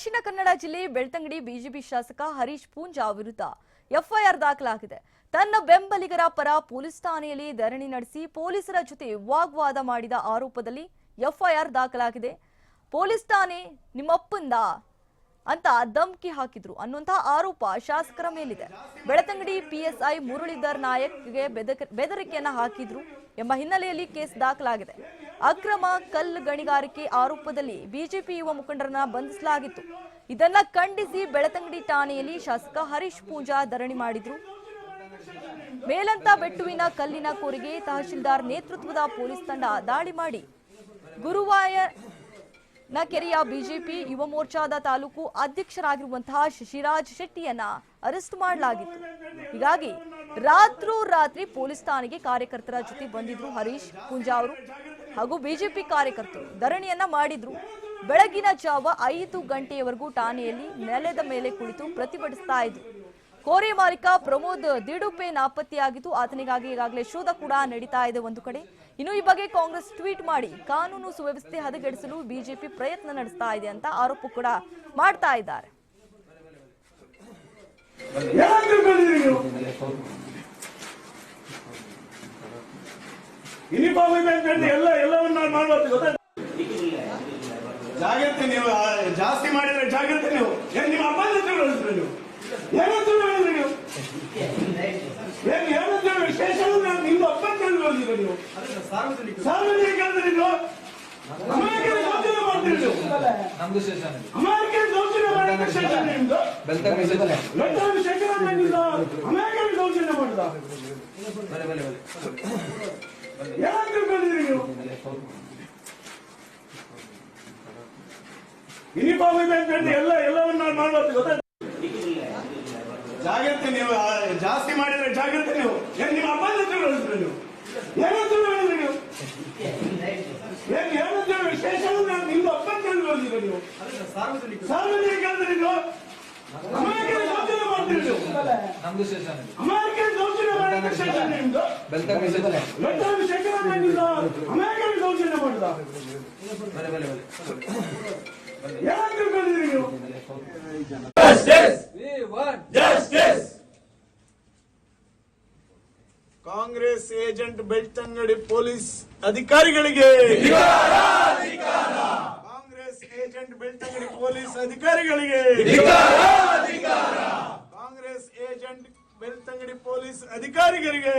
ದಕ್ಷಿಣ ಕನ್ನಡ ಜಿಲ್ಲೆ ಬೆಳ್ತಂಗಡಿ ಬಿಜೆಪಿ ಶಾಸಕ ಹರೀಶ್ ಪೂಂಜಾ ವಿರುದ್ಧ ಎಫ್ಐಆರ್ ದಾಖಲಾಗಿದೆ. ತನ್ನ ಬೆಂಬಲಿಗರ ಪರ ಪೊಲೀಸ್ ಠಾಣೆಯಲ್ಲಿ ಧರಣಿ ನಡೆಸಿ ಪೊಲೀಸರ ಜೊತೆ ವಾಗ್ವಾದ ಮಾಡಿದ ಆರೋಪದಲ್ಲಿ ಎಫ್ಐಆರ್ ದಾಖಲಾಗಿದೆ. ಪೊಲೀಸ್ ಠಾಣೆ ನಿಮ್ಮಪ್ಪಂದ ಅಂತ ಧಮಕಿ ಹಾಕಿದ್ರು ಅನ್ನುವಂತಹ ಆರೋಪ ಶಾಸಕರ ಮೇಲಿದೆ. ಬೆಳ್ತಂಗಡಿ ಪಿಎಸ್ಐ ಮುರಳೀಧರ್ ನಾಯಕ್ಗೆ ಬೆದರಿಕೆಯನ್ನ ಹಾಕಿದ್ರು ಎಂಬ ಹಿನ್ನೆಲೆಯಲ್ಲಿ ಕೇಸ್ ದಾಖಲಾಗಿದೆ. ಅಕ್ರಮ ಕಲ್ಲು ಗಣಿಗಾರಿಕೆ ಆರೋಪದಲ್ಲಿ ಬಿಜೆಪಿ ಯುವ ಮುಖಂಡರನ್ನ ಬಂಧಿಸಲಾಗಿತ್ತು. ಇದನ್ನ ಖಂಡಿಸಿ ಬೆಳ್ತಂಗಡಿ ಠಾಣೆಯಲ್ಲಿ ಶಾಸಕ ಹರೀಶ್ ಪೂಂಜಾ ಧರಣಿ ಮಾಡಿದ್ರು. ಮೇಲಂತ ಬೆಟ್ಟುವಿನ ಕಲ್ಲಿನ ಕೋರಿಗೆ ತಹಶೀಲ್ದಾರ್ ನೇತೃತ್ವದ ಪೊಲೀಸ್ ತಂಡ ದಾಳಿ ಮಾಡಿ ಗುರುವಾಯನಕೆರೆಯ ಬಿಜೆಪಿ ಯುವ ಮೋರ್ಚಾದ ತಾಲೂಕು ಅಧ್ಯಕ್ಷರಾಗಿರುವಂತಹ ಶಶಿರಾಜ್ ಶೆಟ್ಟಿಯನ್ನ ಅರೆಸ್ಟ್ ಮಾಡಲಾಗಿತ್ತು. ಹೀಗಾಗಿ ರಾತ್ರಿ ಪೊಲೀಸ್ ಠಾಣೆಗೆ ಕಾರ್ಯಕರ್ತರ ಜೊತೆ ಬಂದಿದ್ರು ಹರೀಶ್ ಪೂಂಜಾ ಅವರು ಹಾಗೂ ಬಿಜೆಪಿ ಕಾರ್ಯಕರ್ತರು ಧರಣಿಯನ್ನ ಮಾಡಿದ್ರು. ಬೆಳಗಿನ ಜಾವ 5 ಗಂಟೆಯವರೆಗೂ ಠಾಣೆಯಲ್ಲಿ ನೆಲದ ಮೇಲೆ ಕುಳಿತು ಪ್ರತಿಭಟಿಸ್ತಾ ಇದ್ರು. ಕೋರೆ ಮಾಲೀಕ ಪ್ರಮೋದ್ ದಿಡುಪೆ ನಾಪತ್ತೆಯಾಗಿದ್ದು ಆತನಿಗಾಗಿ ಈಗಾಗಲೇ ಶೋಧ ಕೂಡ ನಡೀತಾ ಇದೆ ಒಂದು ಕಡೆ. ಇನ್ನು ಈ ಬಗ್ಗೆ ಕಾಂಗ್ರೆಸ್ ಟ್ವೀಟ್ ಮಾಡಿ ಕಾನೂನು ಸುವ್ಯವಸ್ಥೆ ಹದಗೆಡಿಸಲು ಬಿಜೆಪಿ ಪ್ರಯತ್ನ ನಡೆಸ್ತಾ ಇದೆ ಅಂತ ಆರೋಪ ಕೂಡ ಮಾಡ್ತಾ ಇದ್ದಾರೆ. ಜಾಗ್ರತೆ ನೀವು ಜಾಸ್ತಿ ಮಾಡಿದ್ರೆ ಜಾಗ್ರತೆ ನೀವು ನಿಮ್ಮ ಅಪ್ಪನ ನೀವು ಏನಂತ ಹೇಳಿದ್ರಿ ನೀವು ಸ್ಟೇಷನ್ ನಿಮ್ಮ ಅಪ್ಪನ ಹೇಳಿದ್ರೆ ನೀವು ಸಾರ್ವಜನಿಕ ಅಂದ್ರೆ ನೀವು ಅಮಾಯಕರ ದೌರ್ಜನ್ಯ ಮಾಡ್ತೀರಿ ನೀವು ಅಮಾಯಕರ ದೌರ್ಜನ್ಯ ಮಾಡಿದ ಸ್ಟೇಷನ್ ನಿಮ್ದು ಬೆಳ್ತಂಗಡಿ ಶೇಖರ ಅಮಾಯಕರ ದೌರ್ಜನ್ಯ ಮಾಡಿದ ಏನಂತ ಹೇಳಿದ್ರಿ ನೀವು ಯೂನಿಫಾರ್ಮ್ ಇದೆ ಅಂತ ಹೇಳಿ ಎಲ್ಲವನ್ನ ಮಾಡ್ಬೋದು ಗೊತ್ತಾ. ಜಾಗ್ರತೆ ನೀವು ಜಾಸ್ತಿ ಮಾಡಿದ್ರೆ ಜಾಗ್ರತೆ ನೀವು ನಿಮ್ಮ ಅಪ್ಪನ ಹೇಳಿದ್ರೆ ನೀವು ಏನಂತ ಹೇಳಿದ್ರಿ ನೀವು ಏನಂತ ಸ್ಟೇಷನ್ ನಿಮ್ಮ ಅಪ್ಪನ ಹೇಳಿದ್ರೆ ನೀವು ಸಾರ್ವಜನಿಕ ಅಂದ್ರೆ ನೀವು ಅಮಾಯಕರ ದೌರ್ಜನ್ಯ ಮಾಡ್ತೀರಿ ನೀವು ಅಮಾಯಕರ ದೌರ್ಜನ್ಯ ಮಾಡಿದ ಸ್ಟೇಷನ್ ನಿಮ್ದು ಬೆಳ್ತಂಗಡಿ ಶೇಖರ ಅಮಾಯಕರ ದೌರ್ಜನ್ಯ ಮಾಡಿದ ಕಾಂಗ್ರೆಸ್ ಏಜೆಂಟ್ ಬೆಳ್ತಂಗಡಿ ಪೊಲೀಸ್ ಅಧಿಕಾರಿಗಳಿಗೆ ಕಾಂಗ್ರೆಸ್ ಏಜೆಂಟ್ ಬೆಳ್ತಂಗಡಿ ಪೊಲೀಸ್ ಅಧಿಕಾರಿಗಳಿಗೆ ಕಾಂಗ್ರೆಸ್ ಏಜೆಂಟ್ ಬೆಳ್ತಂಗಡಿ ಪೊಲೀಸ್ ಅಧಿಕಾರಿಗಳಿಗೆ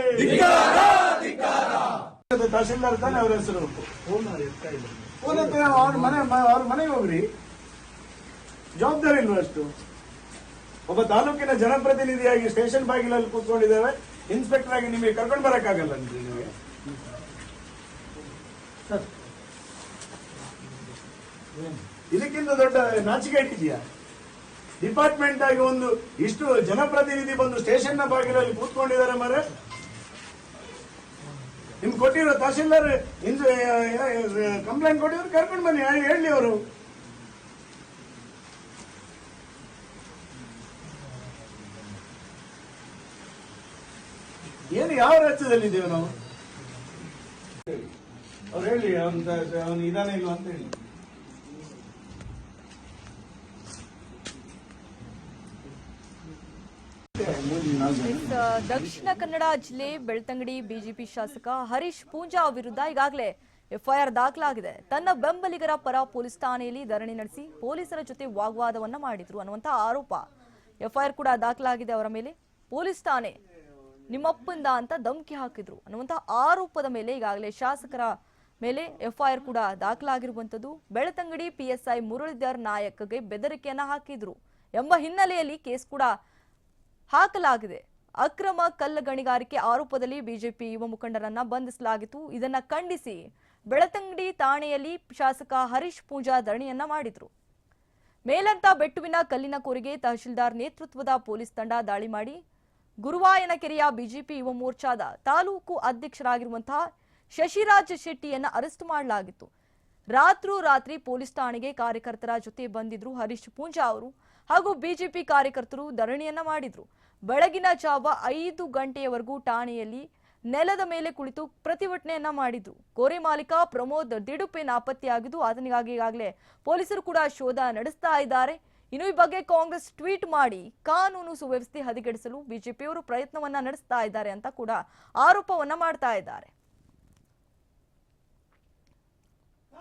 ತಹಶೀಲ್ದಾರ್ ತಾನೆ ಅವರ ಹೆಸರು ಅವ್ರ ಮನೆಗೆ ಹೋಗ್ರಿ. ಜವಾಬ್ದಾರಿ ಇಲ್ವಾ ಅಷ್ಟು? ಒಬ್ಬ ತಾಲೂಕಿನ ಜನಪ್ರತಿನಿಧಿಯಾಗಿ ಸ್ಟೇಷನ್ ಬಾಗಿಲಲ್ಲಿ ಕೂತ್ಕೊಂಡಿದ್ದೇವೆ. ಇನ್ಸ್ಪೆಕ್ಟರ್ ಆಗಿ ನಿಮಗೆ ಕರ್ಕೊಂಡು ಬರಕ್ಕಾಗಲ್ಲ ನಿಮಗೆ. ಇದಕ್ಕಿಂತ ದೊಡ್ಡ ನಾಚಿಕೆ ಇಟ್ಟಿದ್ಯಾ? ಡಿಪಾರ್ಟ್ಮೆಂಟ್ ಆಗಿ ಒಂದು ಇಷ್ಟು ಜನಪ್ರತಿನಿಧಿ ಬಂದು ಸ್ಟೇಷನ್ ನ ಬಾಗಿಲಲ್ಲಿ ಕೂತ್ಕೊಂಡಿದ್ದಾರೆ. ಮರೆ ನಿಮ್ಗೆ ಕೊಟ್ಟಿರೋ ತಹಶೀಲ್ದಾರ್ ಕಂಪ್ಲೇಂಟ್ ಕೊಟ್ಟಿದ್ರು ಕರ್ಕೊಂಡು ಬನ್ನಿ, ಹೇಳಿ ಅವರು. ಏನು ಯಾವ ರಾಜ್ಯದಲ್ಲಿದ್ದೇವೆ ನಾವು? ಅವ್ರು ಹೇಳಿ ಅವನು ಇದಾನೆ ಇಲ್ಲ ಅಂತ ಹೇಳಿ. ದಕ್ಷಿಣ ಕನ್ನಡ ಜಿಲ್ಲೆ ಬೆಳ್ತಂಗಡಿ ಬಿಜೆಪಿ ಶಾಸಕ ಹರೀಶ್ ಪೂಂಜಾ ವಿರುದ್ಧ ಈಗಾಗಲೇ ಎಫ್ಐಆರ್ ದಾಖಲಾಗಿದೆ. ತನ್ನ ಬೆಂಬಲಿಗರ ಪರ ಪೊಲೀಸ್ ಠಾಣೆಯಲ್ಲಿ ಧರಣಿ ನಡೆಸಿ ಪೊಲೀಸರ ಜೊತೆ ವಾಗ್ವಾದವನ್ನ ಮಾಡಿದ್ರು ಅನ್ನುವಂತಹ ಆರೋಪ ಎಫ್ಐಆರ್ ಕೂಡ ದಾಖಲಾಗಿದೆ ಅವರ ಮೇಲೆ. ಪೊಲೀಸ್ ಠಾಣೆ ನಿಮ್ಮಪ್ಪಂದ ಅಂತ ಧಮಕಿ ಹಾಕಿದ್ರು ಅನ್ನುವಂತಹ ಆರೋಪದ ಮೇಲೆ ಈಗಾಗಲೇ ಶಾಸಕರ ಮೇಲೆ ಎಫ್ಐಆರ್ ಕೂಡ ದಾಖಲಾಗಿರುವಂತದ್ದು. ಬೆಳ್ತಂಗಡಿ ಪಿಎಸ್ಐ ಮುರಳೀಧರ್ ನಾಯಕ್ಗೆ ಬೆದರಿಕೆಯನ್ನ ಹಾಕಿದ್ರು ಎಂಬ ಹಿನ್ನೆಲೆಯಲ್ಲಿ ಕೇಸ್ ಕೂಡ ಹಾಕಲಾಗಿದೆ. ಅಕ್ರಮ ಕಲ್ಲು ಗಣಿಗಾರಿಕೆ ಆರೋಪದಲ್ಲಿ ಬಿಜೆಪಿ ಯುವ ಮುಖಂಡರನ್ನ ಬಂಧಿಸಲಾಗಿತ್ತು. ಇದನ್ನ ಖಂಡಿಸಿ ಬೆಳ್ತಂಗಡಿ ಠಾಣೆಯಲ್ಲಿ ಶಾಸಕ ಹರೀಶ್ ಪೂಂಜಾ ಧರಣಿಯನ್ನ ಮಾಡಿದ್ರು. ಮೇಲಂತ ಬೆಟ್ಟುವಿನ ಕಲ್ಲಿನ ಕೋರಿಗೆ ತಹಶೀಲ್ದಾರ್ ನೇತೃತ್ವದ ಪೊಲೀಸ್ ತಂಡ ದಾಳಿ ಮಾಡಿ ಗುರುವಾಯನಕೆರೆಯ ಬಿಜೆಪಿ ಯುವ ಮೋರ್ಚಾದ ತಾಲೂಕು ಅಧ್ಯಕ್ಷರಾಗಿರುವಂತಹ ಶಶಿರಾಜ್ ಶೆಟ್ಟಿಯನ್ನ ಅರೆಸ್ಟ್ ಮಾಡಲಾಗಿತ್ತು. ರಾತ್ರಿ ಪೊಲೀಸ್ ಠಾಣೆಗೆ ಕಾರ್ಯಕರ್ತರ ಜೊತೆ ಬಂದಿದ್ರು ಹರೀಶ್ ಪೂಂಜಾ ಅವರು ಹಾಗೂ ಬಿಜೆಪಿ ಕಾರ್ಯಕರ್ತರು ಧರಣಿಯನ್ನ ಮಾಡಿದ್ರು. ಬೆಳಗಿನ ಜಾವ 5 ಗಂಟೆಯವರೆಗೂ ಠಾಣೆಯಲ್ಲಿ ನೆಲದ ಮೇಲೆ ಕುಳಿತು ಪ್ರತಿಭಟನೆಯನ್ನ ಮಾಡಿದ್ರು. ಕೋರೆ ಮಾಲೀಕ ಪ್ರಮೋದ್ ದಿಡುಪೆ ನಾಪತ್ತೆಯಾಗಿದ್ದು ಆತನಿಗಾಗಿ ಈಗಾಗಲೇ ಪೊಲೀಸರು ಕೂಡ ಶೋಧ ನಡೆಸ್ತಾ ಇದ್ದಾರೆ. ಇನ್ನು ಈ ಬಗ್ಗೆ ಕಾಂಗ್ರೆಸ್ ಟ್ವೀಟ್ ಮಾಡಿ ಕಾನೂನು ಸುವ್ಯವಸ್ಥೆ ಹದಗೆಡಿಸಲು ಬಿಜೆಪಿಯವರು ಪ್ರಯತ್ನವನ್ನ ನಡೆಸ್ತಾ ಇದ್ದಾರೆ ಅಂತ ಕೂಡ ಆರೋಪವನ್ನ ಮಾಡ್ತಾ ಇದ್ದಾರೆ.